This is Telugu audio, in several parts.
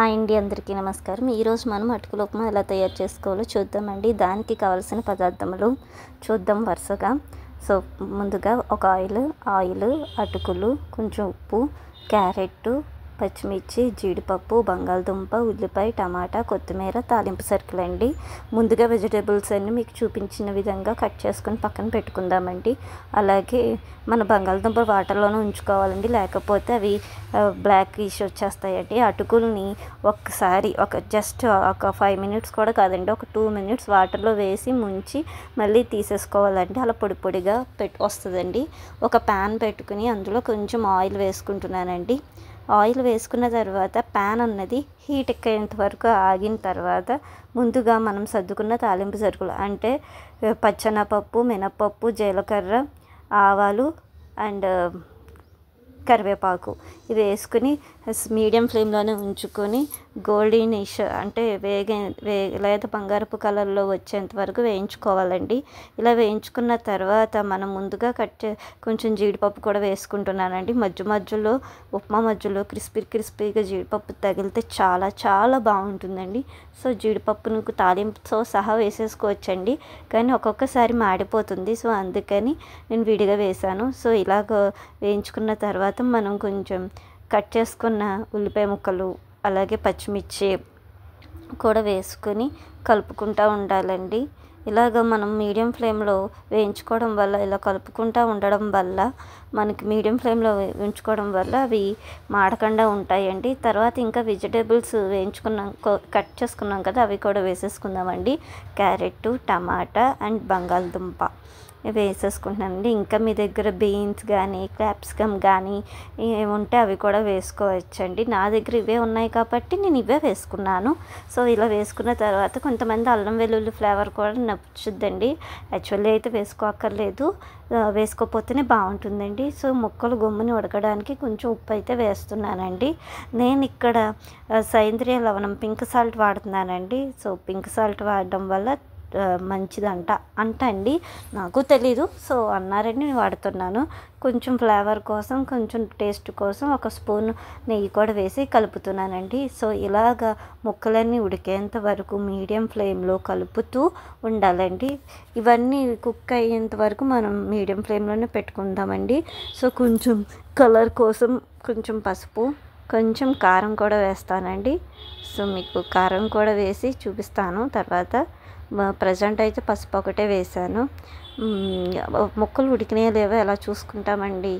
హాయ్ అండి, అందరికీ నమస్కారం. ఈరోజు మనం అటుకుల ఉప్మా ఎలా తయారు చేసుకోవాలో చూద్దామండి. దానికి కావాల్సిన పదార్థములు చూద్దాం వరుసగా. సో ముందుగా ఒక ఆయిల్, అటుకులు, కొంచెం ఉప్పు, క్యారెట్, పచ్చిమిర్చి, జీడిపప్పు, బంగాళదుంప, ఉల్లిపాయ, టమాటా, కొత్తిమీర, తాలింపు సరుకులండి. ముందుగా వెజిటేబుల్స్ అన్నీ మీకు చూపించిన విధంగా కట్ చేసుకొని పక్కన పెట్టుకుందామండి. అలాగే మన బంగాళదుంప వాటర్లోనే ఉంచుకోవాలండి, లేకపోతే అవి బ్లాక్ ఇష్యూ వచ్చేస్తాయండి. అటుకుల్ని ఒక్కసారి జస్ట్ ఒక 5 minutes కూడా కాదండి, ఒక 2 minutes వాటర్లో వేసి ముంచి మళ్ళీ తీసేసుకోవాలండి. అలా పొడి పొడిగా వస్తుందండి. ఒక ప్యాన్ పెట్టుకుని అందులో కొంచెం ఆయిల్ వేసుకుంటున్నానండి. ఆయిల్ వేసుకున్న తర్వాత ప్యాన్ అన్నది హీట్ ఎక్కేంత వరకు ఆగిన తర్వాత ముందుగా మనం సర్దుకున్న తాలింపు సరుకులు అంటే పచ్చెనపప్పు, మినపప్పు, జీలకర్ర, ఆవాలు అండ్ కరివేపాకు ఇవి వేసుకుని మీడియం ఫ్లేమ్లోనే ఉంచుకొని గోల్డెనిష్ అంటే లేదా బంగారపు కలర్లో వచ్చేంత వరకు వేయించుకోవాలండి. ఇలా వేయించుకున్న తర్వాత మనం ముందుగా కొంచెం జీడిపప్పు కూడా వేసుకుంటున్నానండి. మధ్యలో ఉప్మా మధ్యలో క్రిస్పీగా జీడిపప్పు తగిలితే చాలా చాలా బాగుంటుందండి. సో జీడిపప్పును తాలింపుతో సహా వేసేసుకోవచ్చండి, కానీ ఒక్కొక్కసారి మాడిపోతుంది. సో అందుకని నేను విడిగా వేసాను. సో ఇలాగ వేయించుకున్న తర్వాత మనం కొంచెం కట్ చేసుకున్న ఉల్లిపాయ ముక్కలు అలాగే పచ్చిమిర్చి కూడా వేసుకొని కలుపుకుంటూ ఉండాలండి. ఇలాగ మనం మీడియం ఫ్లేమ్లో వేయించుకోవడం వల్ల, ఇలా కలుపుకుంటూ ఉండడం వల్ల, మనకి మీడియం ఫ్లేమ్లో ఉంచుకోవడం వల్ల అవి మాడకుండా ఉంటాయండి. తర్వాత ఇంకా వెజిటేబుల్స్ కట్ చేసుకున్నాం కదా, అవి కూడా వేసేసుకుందామండి. క్యారెట్, టమాటా అండ్ బంగాళదుంప వేసేసుకుంటున్నానండి. ఇంకా మీ దగ్గర బీన్స్ కానీ క్యాప్సికమ్ కానీ ఏముంటే అవి కూడా వేసుకోవచ్చండి. నా దగ్గర ఇవే ఉన్నాయి కాబట్టి నేను ఇవే వేసుకున్నాను. సో ఇలా వేసుకున్న తర్వాత కొంతమంది అల్లం వెల్లుల్లి ఫ్లేవర్ కూడా నచ్చుద్దండి. యాక్చువల్లీ అయితే వేసుకోక్కర్లేదు, వేసుకోకపోతేనే బాగుంటుందండి. సో ముక్కలు గమ్ముని ఉడకడానికి కొంచెం ఉప్పు అయితే వేస్తున్నానండి. నేను ఇక్కడ సేంద్రియ లవణం పింక్ సాల్ట్ వాడుతున్నానండి. సో పింక్ సాల్ట్ వాడడం వల్ల మంచిదంట అండి, నాకు తెలీదు. సో అన్నారని నేను వాడుతున్నాను. కొంచెం ఫ్లేవర్ కోసం, కొంచెం టేస్ట్ కోసం ఒక స్పూన్ నెయ్యి కూడా వేసి కలుపుతున్నానండి. సో ఇలాగ ముక్కలన్నీ ఉడికేంత వరకు మీడియం ఫ్లేమ్లో కలుపుతూ ఉండాలండి. ఇవన్నీ కుక్ అయ్యేంత వరకు మనం మీడియం ఫ్లేమ్లోనే పెట్టుకుందామండి. సో కొంచెం కలర్ కోసం కొంచెం పసుపు, కొంచెం కారం కూడా వేస్తానండి. సో మీకు కారం కూడా వేసి చూపిస్తాను తర్వాత. ప్రజెంట్ అయితే పసుపు ఒకటే వేసాను. ముక్కలు ఉడికినాయో లేవో ఎలా చూసుకుంటామండి,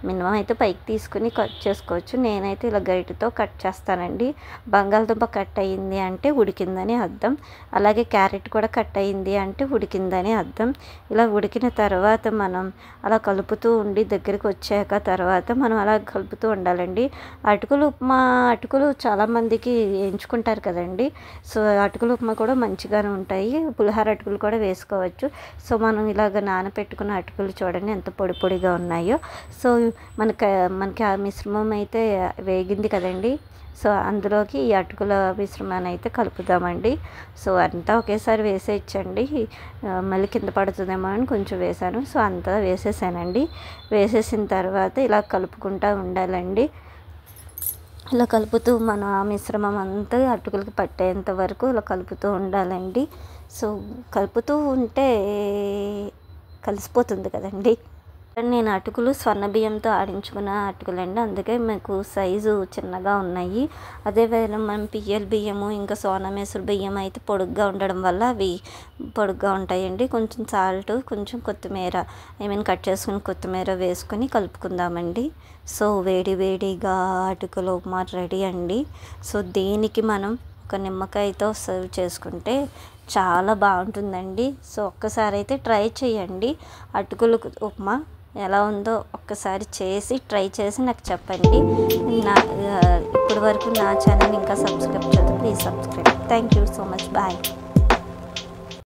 మినిమం అయితే పైకి తీసుకుని కట్ చేసుకోవచ్చు. నేనైతే ఇలా గరిటెతో కట్ చేస్తానండి. బంగాళదుంప కట్ అయ్యింది అంటే ఉడికిందని అర్థం, అలాగే క్యారెట్ కూడా కట్ అయ్యింది అంటే ఉడికిందని అర్థం. ఇలా ఉడికిన తర్వాత మనం అలా కలుపుతూ ఉండి దగ్గరికి వచ్చాక తర్వాత మనం అలా కలుపుతూ ఉండాలండి. అటుకులు చాలామందికి ఎంచుకుంటారు కదండి. సో అటుకుల ఉప్మా కూడా మంచిగానే ఉంటాయి. పులిహోర అటుకులు కూడా వేసుకోవచ్చు. సో మనం ఇలాగ నానబెట్టుకున్న అటుకులు చూడండి ఎంత పొడి పొడిగా ఉన్నాయో. సో మనకి ఆ మిశ్రమం అయితే వేగింది కదండి. సో అందులోకి ఈ అటుకుల మిశ్రమాన్ని అయితే కలుపుదామండి. సో అంతా ఒకేసారి వేసేయచ్చండి, మళ్ళీ కింద పడుతుందేమో అని కొంచెం వేసాను. సో అంతా వేసేసానండి. వేసేసిన తర్వాత ఇలా కలుపుకుంటూ ఉండాలండి. ఇలా కలుపుతూ మనం ఆ మిశ్రమం అంతా అటుకులకి పట్టేంత వరకు ఇలా కలుపుతూ ఉండాలండి. సో కలుపుతూ ఉంటే కలిసిపోతుంది కదండి. నేను అటుకులు స్వర్ణ బియ్యంతో ఆడించుకున్న అటుకులండి, అందుకే మీకు సైజు చిన్నగా ఉన్నాయి. అదే వేళ మనం పిఎల్ బియ్యము ఇంకా సోనా మసూరి బియ్యం అయితే పొడుగ్గా ఉండడం వల్ల అవి పొడుగ్గా ఉంటాయండి. కొంచెం సాల్ట్, కొంచెం కొత్తిమీర కట్ చేసుకుని కొత్తిమీర వేసుకొని కలుపుకుందామండి. సో వేడిగా అటుకుల ఉప్మా రెడీ అండి. సో దీనికి మనం ఒక నిమ్మకాయతో సర్వ్ చేసుకుంటే చాలా బాగుంటుందండి. సో ఒక్కసారి అయితే ట్రై చేయండి. అటుకుల ఉప్మా ఎలా ఉందో ఒక్కసారి ట్రై చేసి నాకు చెప్పండి. ఇప్పటి వరకు నా ఛానల్ ఇంకా సబ్స్క్రైబ్ చేయలేదు, please subscribe. Thank you so much. Bye.